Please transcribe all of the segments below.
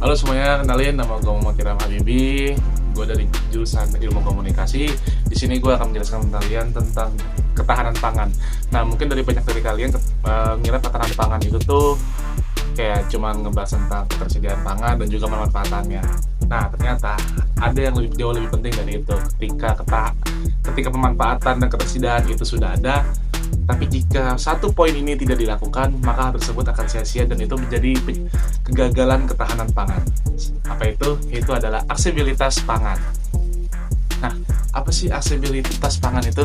Halo semuanya, kenalin nama gue Muhammad Iram Habibi. Gue dari jurusan Ilmu Komunikasi. Di sini gue akan menjelaskan ke kalian tentang ketahanan pangan. Nah, mungkin banyak dari kalian ngira ketahanan pangan itu tuh kayak cuma ngebahas tentang ketersediaan pangan dan juga pemanfaatannya. Nah, ternyata ada yang jauh lebih penting dari itu. Ketika pemanfaatan dan ketersediaan itu sudah ada, tapi jika satu poin ini tidak dilakukan, maka hal tersebut akan sia-sia dan itu menjadi kegagalan ketahanan pangan. Apa itu? Itu adalah aksesibilitas pangan. Nah, apa sih aksesibilitas pangan itu?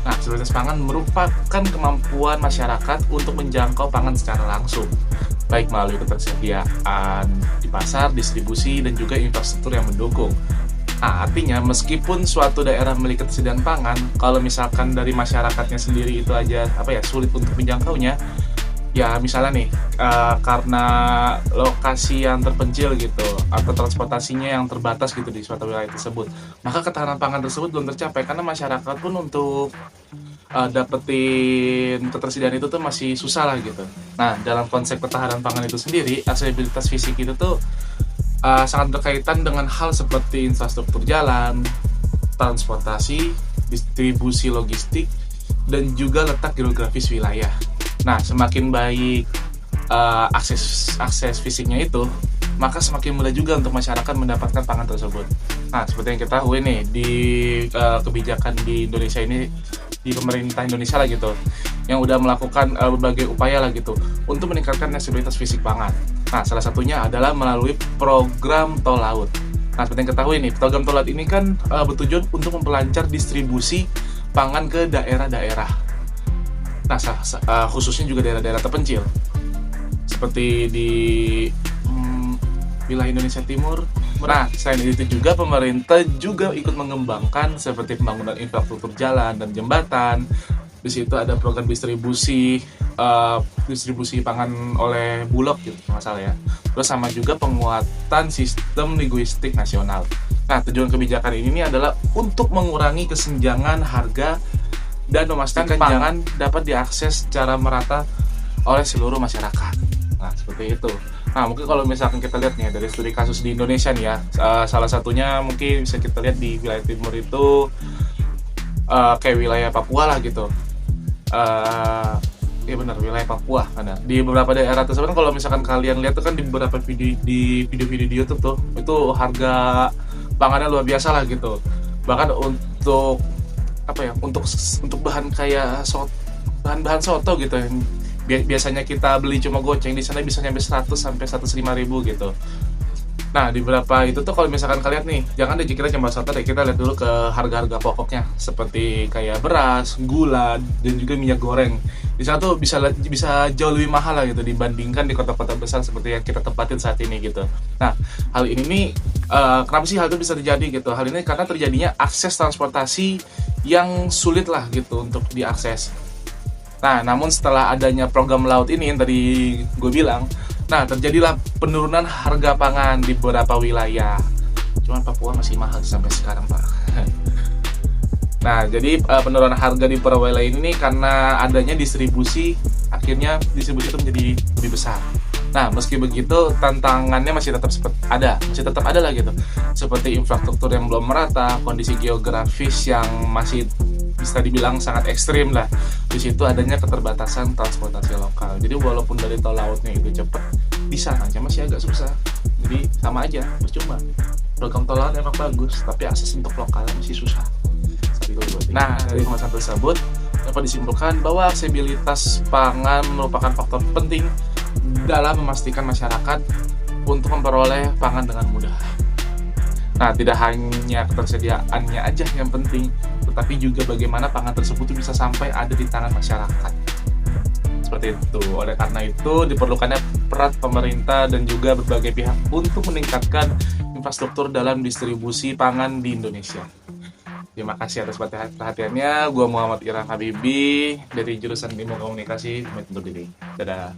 Nah, aksesibilitas pangan merupakan kemampuan masyarakat untuk menjangkau pangan secara langsung, baik melalui ketersediaan di pasar, distribusi, dan juga infrastruktur yang mendukung. Nah, artinya meskipun suatu daerah memiliki ketersediaan pangan, kalau misalkan dari masyarakatnya sendiri itu aja sulit untuk menjangkaunya, ya misalnya nih karena lokasi yang terpencil gitu atau transportasinya yang terbatas gitu di suatu wilayah tersebut, maka ketahanan pangan tersebut belum tercapai karena masyarakat pun untuk dapetin ketersediaan itu tuh masih susah lah gitu. Nah, dalam konsep ketahanan pangan itu sendiri, aksesibilitas fisik itu tuh sangat berkaitan dengan hal seperti infrastruktur jalan, transportasi, distribusi logistik, dan juga letak geografis wilayah. Nah, semakin baik akses fisiknya itu, maka semakin mudah juga untuk masyarakat mendapatkan pangan tersebut. Nah, seperti yang kita tahu nih di kebijakan di Indonesia ini, di pemerintah Indonesia lah gitu, yang udah melakukan berbagai upaya lah gitu untuk meningkatkan aksesibilitas fisik pangan. Nah, salah satunya adalah melalui program Tol Laut. Nah, seperti yang kita tahu ini, program Tol Laut ini kan bertujuan untuk memperlancar distribusi pangan ke daerah-daerah. Nah, khususnya juga daerah-daerah terpencil, seperti di wilayah Indonesia Timur. Nah, selain itu juga pemerintah juga ikut mengembangkan seperti pembangunan infrastruktur jalan dan jembatan. Di situ ada program distribusi pangan oleh Bulog gitu nggak salah ya. Terus sama juga penguatan sistem linguistik nasional. Nah, tujuan kebijakan ini adalah untuk mengurangi kesenjangan harga dan memastikan pangan dapat diakses secara merata oleh seluruh masyarakat. Nah, seperti itu. Nah, mungkin kalau misalkan kita lihat nih dari studi kasus di Indonesia nih ya, salah satunya mungkin bisa kita lihat di wilayah timur itu kayak wilayah Papua lah gitu. Iya benar, wilayah Papua ada. Di beberapa daerah tersebut kalau misalkan kalian lihat tuh kan di beberapa video-video di YouTube tuh, itu harga pangannya luar biasa lah gitu. Bahkan untuk untuk bahan kayak bahan soto gitu yang biasanya kita beli cuma goceng, di sana bisa nyampe 100 sampai 105.000 gitu. Nah, di beberapa itu tuh kalau misalkan kalian nih, jangan deh kita cuma soto deh, kita lihat dulu ke harga-harga pokoknya seperti kayak beras, gula, dan juga minyak goreng. Di sana tuh bisa jauh lebih mahal lah gitu dibandingkan di kota-kota besar seperti yang kita tempatin saat ini gitu. Nah, hal ini nih kenapa sih hal itu bisa terjadi gitu? Hal ini karena terjadinya akses transportasi yang sulit lah gitu untuk diakses. Nah, namun setelah adanya program laut ini yang tadi gue bilang, nah terjadilah penurunan harga pangan di beberapa wilayah. Cuman Papua masih mahal sampai sekarang, Pak. Nah, jadi penurunan harga di beberapa wilayah ini karena adanya distribusi, akhirnya distribusi itu menjadi lebih besar. Nah, meski begitu tantangannya masih tetap ada lah gitu. Seperti infrastruktur yang belum merata, kondisi geografis yang masih bisa dibilang sangat ekstrim lah. Di situ adanya keterbatasan transportasi lokal. Jadi walaupun dari tol lautnya itu cepat, di sananya masih agak susah. Jadi sama aja, percuma. Program tol laut emang bagus, tapi akses untuk lokalnya masih susah. Nah, dari pembahasan tersebut dapat disimpulkan bahwa aksesibilitas pangan merupakan faktor penting dalam memastikan masyarakat untuk memperoleh pangan dengan mudah. Nah, tidak hanya ketersediaannya aja yang penting, tetapi juga bagaimana pangan tersebut bisa sampai ada di tangan masyarakat. Seperti itu. Oleh karena itu, diperlukannya peran pemerintah dan juga berbagai pihak untuk meningkatkan infrastruktur dalam distribusi pangan di Indonesia. Terima kasih atas perhatiannya. Gua Muhammad Iram Habibi dari jurusan Ilmu Komunikasi. Pamit undur diri. Dadah.